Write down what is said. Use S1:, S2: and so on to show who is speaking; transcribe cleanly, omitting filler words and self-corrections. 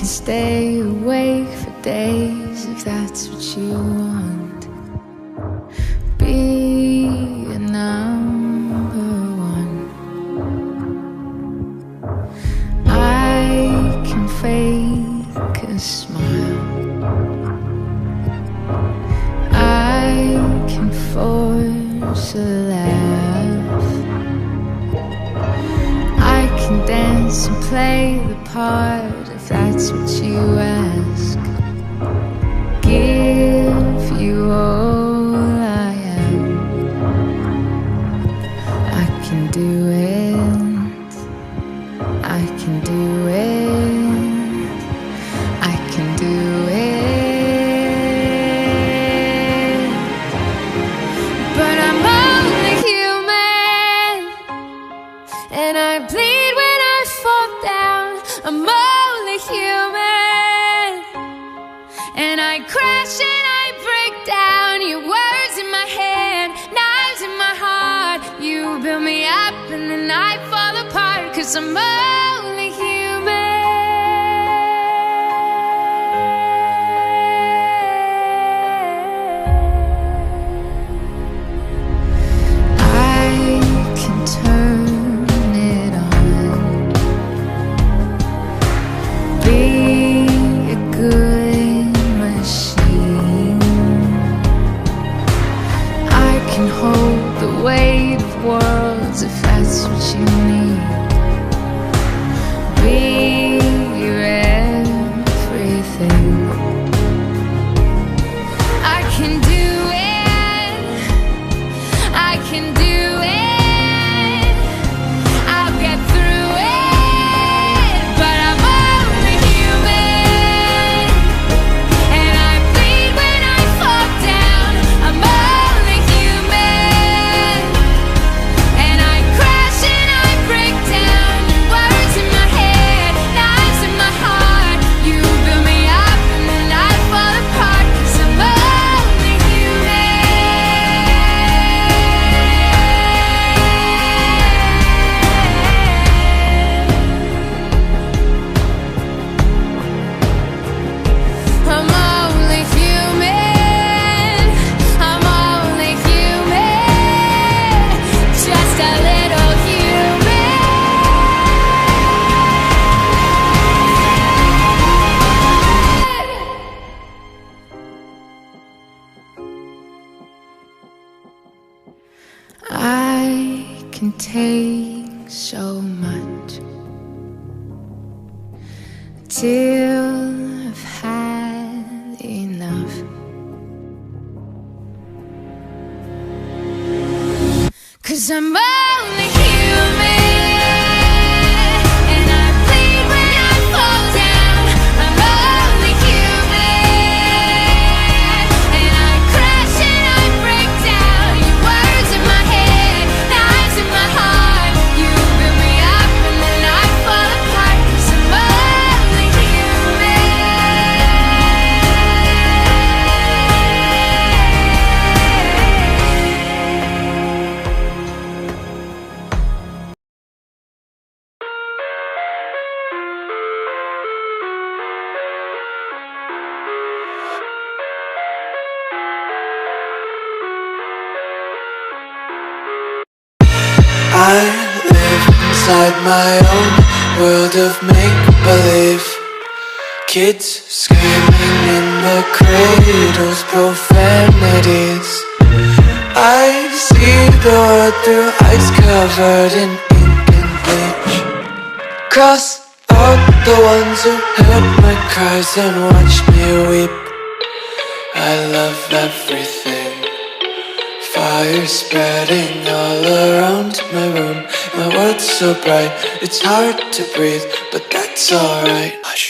S1: can stay awake for days if that's what you want. Be a number one. I can fake a smile, I can force a laugh, I can dance and play the part if that's what you ask. Give you all I am. I can do it, I can do it, I can do it. But I'm only human, and I bleed when I fall down. I'm only human, and I crash and I break down. Your words in my head, knives in my heart. You build me up and then I fall apart, 'cause I'm only human. I can turn it on, be a good machine. I can hold the weight of worlds if that's what you need. Be your everything. I can do it, I can do it, I'll get through it. But I'm only human, and I bleed when I fall down. I'm only human, and I crash and I break down. Words in my head, knives in my heart. You build me up and then I fall apart, 'cause I'm only I'm only human, I'm only human, just a little human. I can take so much till I've had enough. 'Cause I'm only human, and I bleed when I fall down. I'm only human, and I crash and I break down. Your words in my head, knives in my heart. You build me up and then I fall apart, 'cause I'm only
S2: I live inside my own world of make-believe. Kids screaming in the cradles, profanities. I see the world through eyes covered in ink and bleach. Cross out the ones who heard my cries and watched me weep. I love everything. Fire spreading all around my room. My world's so bright, it's hard to breathe, but that's alright. Hush.